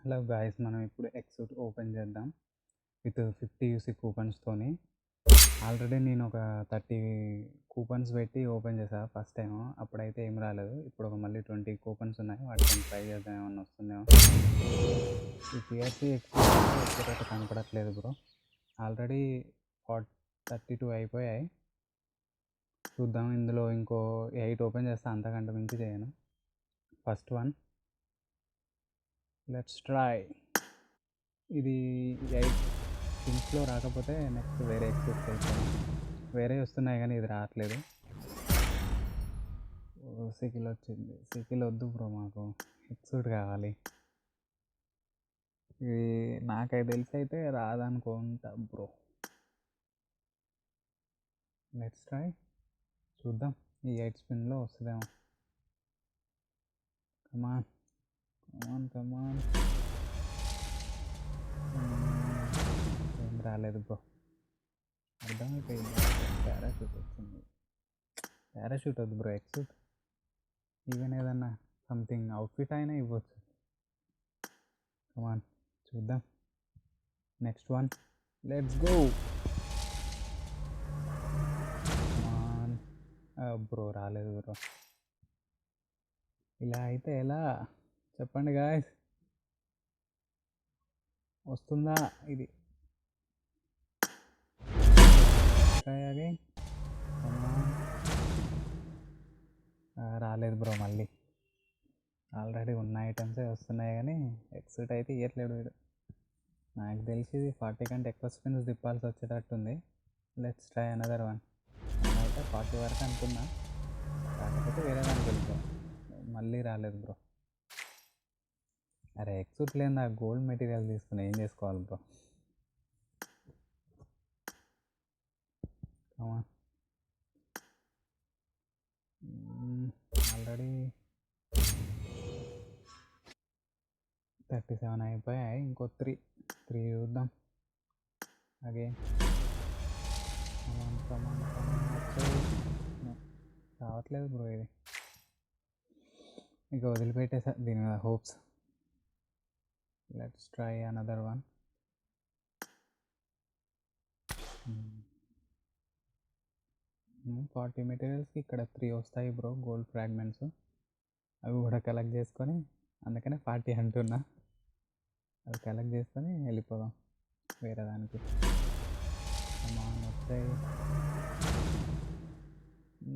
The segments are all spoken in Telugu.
హలో గాయ్స్, మనం ఇప్పుడు ఎక్సూట్ ఓపెన్ చేద్దాం విత్ 50 యూసీ కూపన్స్తోని. ఆల్రెడీ నేను ఒక 30 కూపన్స్ పెట్టి ఓపెన్ చేశాను ఫస్ట్ టైం. అప్పుడైతే ఏం రాలేదు. ఇప్పుడు ఒక మళ్ళీ 20 కూపన్స్ ఉన్నాయి, వాటిని ట్రై చేద్దాం ఏమన్నా వస్తుందేమో. ఈ పిఎస్సి ఎక్సూట్ వచ్చేటట్టు కనపడట్లేదు బ్రో. ఆల్రెడీ 32 అయిపోయాయి. చూద్దాం, ఇందులో ఇంకో 8 ఓపెన్ చేస్తే అంతకంటే మించి చేయను. First one, let's try. ఇది 8 స్పిన్స్లో రాకపోతే నెక్స్ట్ వేరే ఎక్సూట్కి వెళ్తాను. వేరే వస్తున్నాయి కానీ ఇది రావట్లేదు. సికిల్ వచ్చింది. సికిల్ వద్దు బ్రో, మాకు ఎక్సూట్ కావాలి. ఇది నాకైతే తెలిసి అయితే రాదనుకుంటా బ్రో. లెట్స్ ట్రై, చూద్దాం ఈ 8 స్పిన్లో వస్తుందేమో. కమాన్ కమాన్ కమాన్. ఏం రాలేదు బ్రో, అర్థమైపోయింది. పారాషూట్ వచ్చింది. పారాషూట్ వద్దు బ్రో, ఎక్సూట్. ఈవెన్ ఏదన్నా సంథింగ్ అవుట్ఫిట్ అయినా ఇవ్వచ్చు. కమాన్, చూద్దాం. Next one, let's go. Come on bro, రాలేదు బ్రో. ఇలా అయితే ఎలా చెప్పండి గాయ్స్, వస్తుందా ఇది? Try again. రాలేదు బ్రో. మళ్ళీ ఆల్రెడీ ఉన్న ఐటమ్సే వస్తున్నాయి కానీ ఎక్సూట్ అయితే ఇవ్వట్లేడు వీడు. నాకు తెలిసి 40 కంటే ఎక్కువ స్పిన్స్ తిప్పాల్సి వచ్చేటట్టుంది. Let's try another one. నేనైతే 40 వరకు అనుకున్నా, కాకపోతే వేరే దానికి వెళ్ళిపో. మళ్ళీ రాలేదు బ్రో. అరే, ఎక్సూట్ లేని ఆ గోల్డ్ మెటీరియల్ తీసుకుని ఏం చేసుకోవాలి బ్రో? ఆల్రెడీ 37 అయిపోయాయి. ఇంకో 3 చూద్దాం. అగే రావట్లేదు బ్రో. ఇది ఇక వదిలిపెట్టేసా దీని మీద hopes. Let's try another one. 40 మెటీరియల్స్కి ఇక్కడ 3 వస్తాయి బ్రో, గోల్డ్ ఫ్రాగ్మెంట్స్. అవి కూడా కలెక్ట్ చేసుకొని, అందుకనే 40 అంటున్నా. అవి కలెక్ట్ చేసుకొని వెళ్ళిపోదాం వేరే దానికి. వచ్చాయి.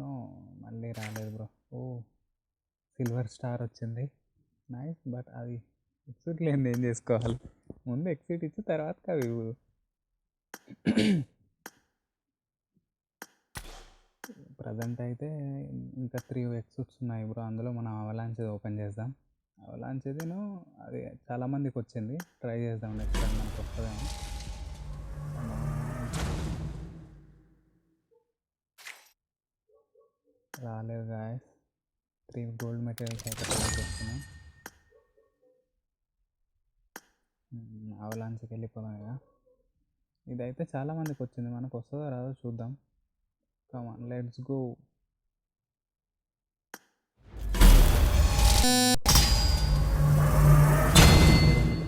నో, మళ్ళీ రాలేదు బ్రో. ఓ, సిల్వర్ స్టార్ వచ్చింది. నైస్, బట్ అది ఎక్సూట్ లేనిది ఏం చేసుకోవాలి? ముందు ఎక్సూట్ ఇచ్చి తర్వాత అవి ప్రజెంట్ అయితే ఇంకా 3 ఎక్సూట్స్ ఉన్నాయి బ్రో. అందులో మనం అవలాంచ్ది ఓపెన్ చేద్దాం. అవలాంచ్దిను అది చాలామందికి వచ్చింది, ట్రై చేద్దాం నెక్స్ట్ టైం మనకు వస్తుందేమో. రాలేదు గాయస్. 3 గోల్డ్ మెటీరియల్స్ అయితే ట్రై చేస్తున్నాం. అవలాంచ్కి వెళ్ళిపోదాం ఇక. ఇదైతే చాలామందికి వచ్చింది, మనకు వస్తుందో రాదో చూద్దాం. కమాన్, లెట్స్ గో.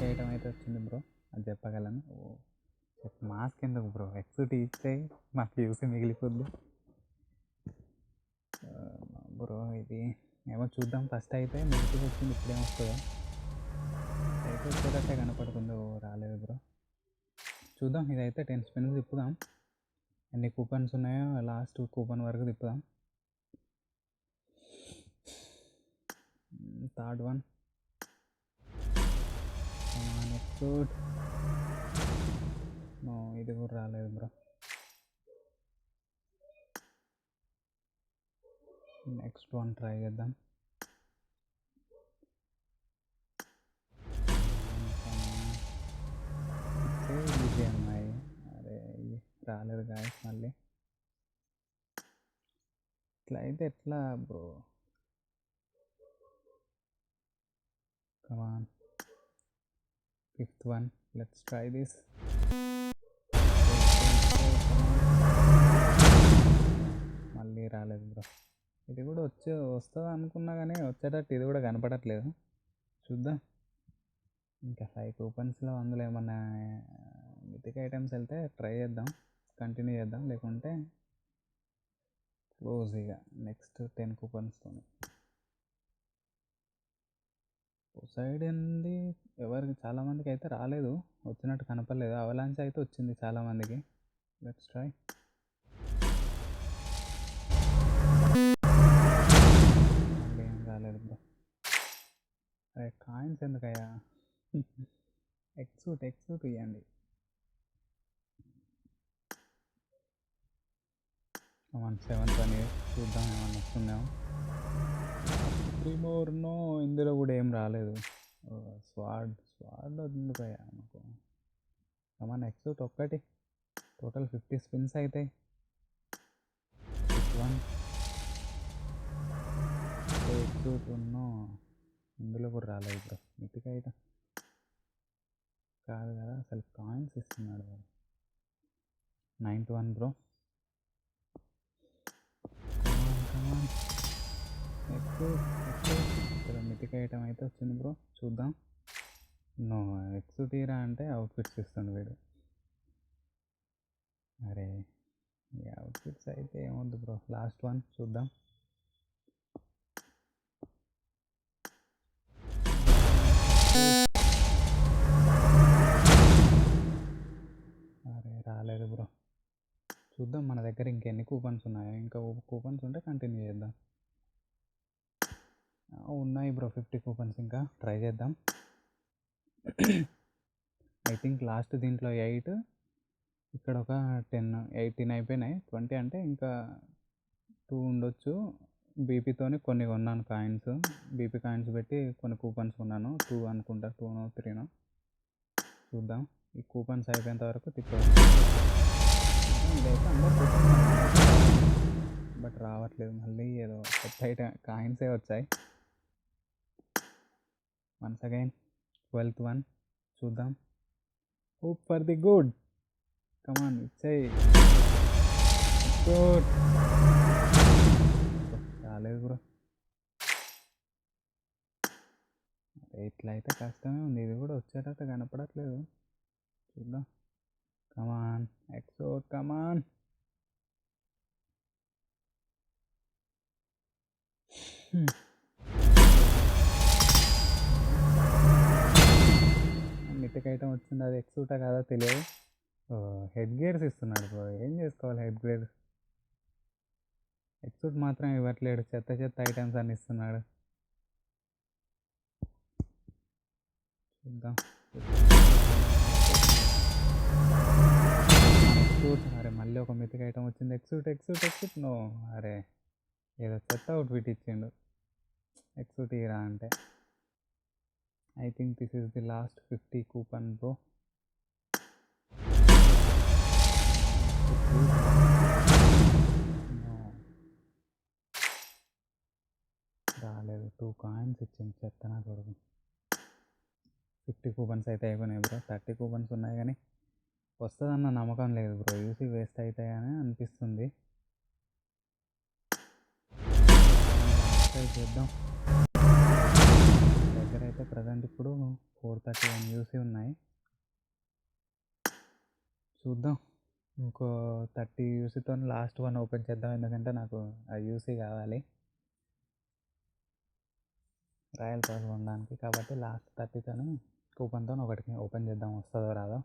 ఐటమ్ అయితే వచ్చింది బ్రో, అది చెప్పగలను. మాస్క్ ఎందుకు బ్రో, ఎక్సూట్ ఇస్తే మాకు యూస్ మిగిలిపోద్ది బ్రో. ఇది ఏమో చూద్దాం. ఫస్ట్ అయితే మిగిలిపోయి వచ్చింది, ఇప్పుడేమొస్తుందో. అయితే వచ్చేటట్టే కనపడుతుంది. రాలేదు బ్రో. చూద్దాం, ఇదైతే 10 స్పిన్స్ తిప్పుదాం. ఎన్ని కూపన్స్ ఉన్నాయో లాస్ట్ కూపన్ వరకు తిప్పుదాం. థర్డ్ వన్, ఎక్సూట్. నో, ఇది కూడా రాలేదు బ్రో. నెక్స్ట్ వన్ ట్రై చేద్దాం. ఈజీ అమ్మాయి. అరే, రాలేదు గాయస్. మళ్ళీ ఇట్లా అయితే ఎట్లా bro? Come on, fifth one, let's try this. మళ్ళీ రాలేదు బ్రో. ఇది కూడా వస్తుంది అనుకున్నా కానీ వచ్చేటట్టు ఇది కూడా కనపడట్లేదు. చూద్దాం. ఇంకా 5 కూపన్స్లో అందులో ఏమన్నా మితిక్ ఐటమ్స్ వెళ్తే ట్రై చేద్దాం, కంటిన్యూ చేద్దాం, లేకుంటే క్లోజ్ ఇక నెక్స్ట్ 10 కూపన్స్తో. సైడ్ ఉంది ఎవరికి, చాలామందికి అయితే రాలేదు, వచ్చినట్టు కనపడలేదు. అవలాంచ్ అయితే వచ్చింది చాలామందికి. Let's try. మళ్ళీ ఏం రాలేదు బ్రో. అరే కాయిన్స్ ఎందుకయ్యా? ఎక్సూట్ ఇవ్వండి. 720 చూద్దాం ఏమన్నా వస్తుందేమో. 3 more. నో, ఇందులో కూడా ఏం రాలేదు. స్వాడ్ ఎందుకయ్యా నాకు? కమాన్ ఎక్సూట్ ఒక్కటి. టోటల్ 50 స్పిన్స్ అవుతాయి. 1 ఎక్సూట్ ఉన్నో, ఇందులో కూడా రాలేదు బ్రో. మితిక్ ఐటమ్ కాదు కదా, అసలు కాయిన్స్ ఇస్తున్నాడు వాడు. 91 బ్రో. కమాన్ ఇక్కడ మితిక్ ఐటమ్ అయితే వచ్చింది బ్రో, చూద్దాం. నో, ఎక్స్ తీరా అంటే అవుట్ఫిట్స్ ఇస్తుండు వీడు. అరే ఈ అవుట్ఫిట్స్ అయితే ఏమొద్దు బ్రో, లాస్ట్ వన్ చూద్దాం. అరే రాలేదు బ్రో. చూద్దాం మన దగ్గర ఇంకెన్ని కూపన్స్ ఉన్నాయో. ఇంకా కూపన్స్ ఉంటే కంటిన్యూ చేద్దాం. ఉన్నాయి బ్రో 50 కూపన్స్, ఇంకా ట్రై చేద్దాం. ఐ థింక్ లాస్ట్ దీంట్లో 8, ఇక్కడ ఒక 10, 18 అయిపోయినాయి. 20 అంటే ఇంకా 2 ఉండొచ్చు. బీపీతోని కొన్ని కొన్నాను కాయిన్స్, బీపీ కాయిన్స్ పెట్టి కొన్ని కూపన్స్ కొన్నాను. 2 అనుకుంటా, 2నో 3నో. చూద్దాం ఈ కూపన్స్ అయిపోయేంత వరకు తిప్పాను. ఇదైతే అందరు బట్ రావట్లేదు. మళ్ళీ ఏదో కొత్త ఐటమ్ కాయిన్సే వచ్చాయి. వన్స్ అగైన్ 12th వన్ చూద్దాం. Hope for the good. Come on ఇచ్చేయి. గుడ్. రాలేదు బ్రో. ఇట్లా అయితే కష్టమే ఉంది. ఇది కూడా వచ్చేటట్టు కనపడట్లేదు. చూద్దాం. కమాన్ ఎక్సోట్, కమాన్. మితిక్ ఐటమ్ వచ్చింది, అది ఎక్సూటా కాదా తెలియదు. హెడ్ గేర్స్ ఇస్తున్నాడు బ్రో, ఏం చేసుకోవాలి హెడ్ గేర్. ఎక్సూట్ మాత్రం ఇవ్వట్లేడు, చెత్త ఐటమ్స్ అన్ని ఇస్తున్నాడు. చూద్దాం. ఎక్సూట్. అరే మళ్ళీ ఒక మితిక్ ఐటమ్ వచ్చింది. ఎక్సూట్. నో, అరే ఏదో చెత్త అవుట్ఫిట్ ఇచ్చిండు. ఎక్సూట్ ఇరా అంటే. I think this is the last 50 coupon bro. రాలేదు. 2 కాయిన్స్ ఇచ్చింది, చెత్త నా కొడుకు. 50 కూపన్స్ అయితే అయిపోయినాయి బ్రో. 30 కూపన్స్ ఉన్నాయి కానీ వస్తుందన్న నమ్మకం లేదు బ్రో. యూసీ వేస్ట్ అవుతాయని అనిపిస్తుంది. ట్రై చేద్దాం. దగ్గర అయితే ప్రజెంట్ ఇప్పుడు 431 యూసీ ఉన్నాయి. చూద్దాం. ఇంకో 30 యూసీతో లాస్ట్ వన్ ఓపెన్ చేద్దాం, ఎందుకంటే నాకు ఆ యూసీ కావాలి రాయల్ పాస్ కొనడానికి. కాబట్టి లాస్ట్ 30తో కూపన్తో ఒకటి ఓపెన్ చేద్దాం, వస్తుందో రాదో.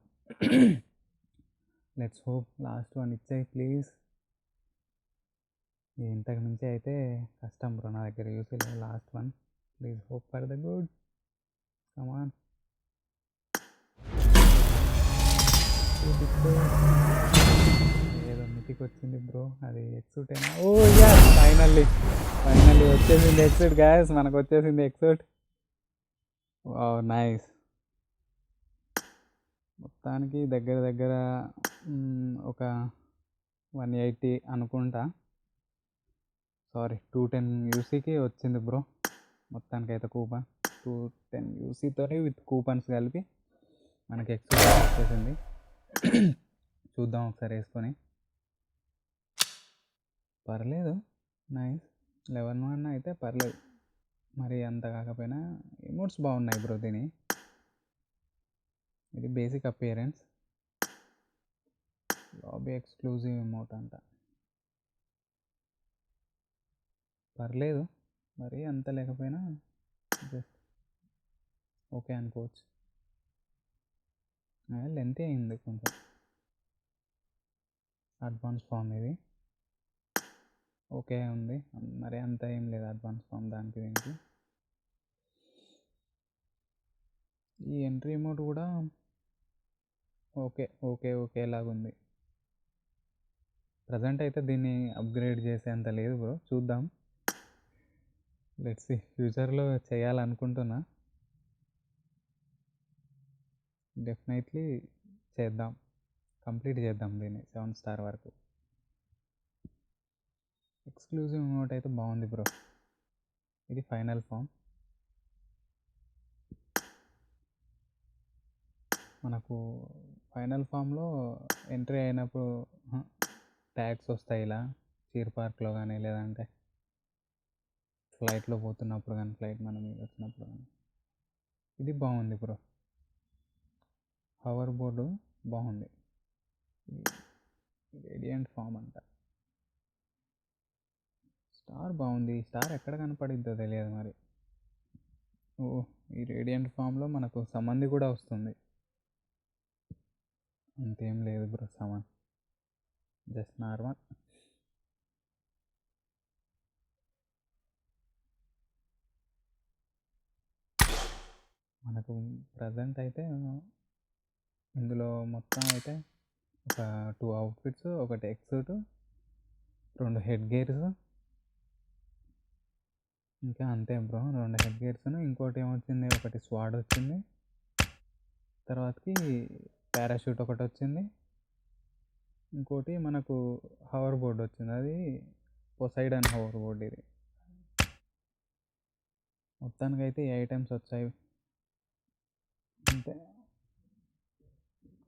Let's hope. లాస్ట్ వన్ ఇచ్చేయి ప్లీజ్. ఇంతకు మించి అయితే కష్టం బ్రో, నా దగ్గర యూసీ లేదు. Last one please, hope for the good. Come on. ఏదో మితికి వచ్చింది బ్రో, అది ఎక్సూట్ అయినా. ఓ యా, ఫైనల్లీ వచ్చేసింది ఎక్సూట్ గ్యాస్, మనకు వచ్చేసింది ఎక్సూట్. నైస్. మొత్తానికి దగ్గర ఒక 180 అనుకుంటా. సారీ 210 యూసీకి వచ్చింది బ్రో. మొత్తానికి అయితే కూపన్ 210 యూసీతో విత్ కూపన్స్ కలిపి మనకి ఎక్సూట్ వచ్చేసింది. చూద్దాం ఒకసారి వేసుకొని. పర్లేదు, నైస్. 11 అయితే పర్లేదు, మరి అంత కాకపోయినా ఎమోట్స్ బాగున్నాయి బ్రో దీని. ఇది basic appearance. Lobby exclusive emote అంట. పర్లేదు, మరి అంత లేకపోయినా జస్ట్ ఓకే అనుకోవచ్చు. లెంత్ అయింది కొంచెం. అడ్వాన్స్ ఫామ్ ఇది ఓకే ఉంది, మరి అంత ఏం లేదు అడ్వాన్స్ ఫామ్ దానికి దీనికి. ఈ ఎంట్రీ మోడ్ కూడా ఓకేలాగుంది. ప్రజెంట్ అయితే దీన్ని అప్గ్రేడ్ చేసేంత లేదు బ్రో, చూద్దాం. లెట్స్ సీ, ఫ్యూచర్లో చేయాలనుకుంటున్నా, డెఫినెట్లీ చేద్దాం, కంప్లీట్ చేద్దాం దీన్ని 7 స్టార్ వరకు. ఎక్స్క్లూజివ్ ఎమోట్ అయితే బాగుంది బ్రో. ఇది ఫైనల్ ఫామ్. మనకు ఫైనల్ ఫామ్లో ఎంట్రీ అయినప్పుడు ట్యాగ్స్ వస్తాయి ఇలా చీర్ పార్క్లో కానీ, లేదంటే ఫ్లైట్లో పోతున్నప్పుడు కానీ, ఫ్లైట్ మన మీద వచ్చినప్పుడు కానీ. ఇది బాగుంది బ్రో, హవర్ బోర్డు బాగుంది. రేడియంట్ ఫామ్ అంట. స్టార్ బాగుంది, స్టార్ ఎక్కడ కనపడిద్దో తెలియదు మరి. ఈ రేడియంట్ ఫామ్లో మనకు సమంది కూడా వస్తుంది. అంతేం లేదు బ్రో, సమన్ జస్ట్ నార్మల్. మనకు ప్రజెంట్ అయితే ఇందులో మొత్తం అయితే ఒక 2 అవుట్ఫిట్స్, ఒకటి ఎక్సూట్, 2 హెడ్ గేర్స్, ఇంకా అంతే బ్రో. 2 హెడ్ గేర్స్ను, ఇంకోటి ఏమొచ్చింది, ఒకటి స్వాడ్ వచ్చింది, తర్వాతకి పారాషూట్ ఒకటి వచ్చింది, ఇంకోటి మనకు హవర్ బోర్డ్ వచ్చింది, అది పొసైడన్ హవర్ బోర్డ్. ఇది మొత్తానికైతే ఈ ఐటమ్స్ వచ్చాయి. అంటే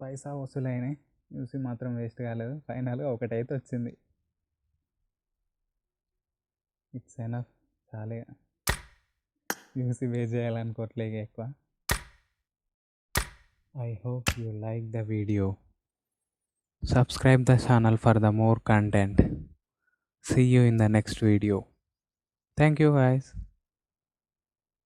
పైసా వసూలైనాయి, చూసి మాత్రం వేస్ట్ కాలేదు. ఫైనల్గా ఒకటైతే వచ్చింది, ఇట్స్ ఎనఫ్, చాలే. చూసి వేస్ట్ చేయాలనుకోవట్లేదు ఎక్కువ. I hope you like the video. Subscribe the channel for the more content. See you in the next video. Thank you guys.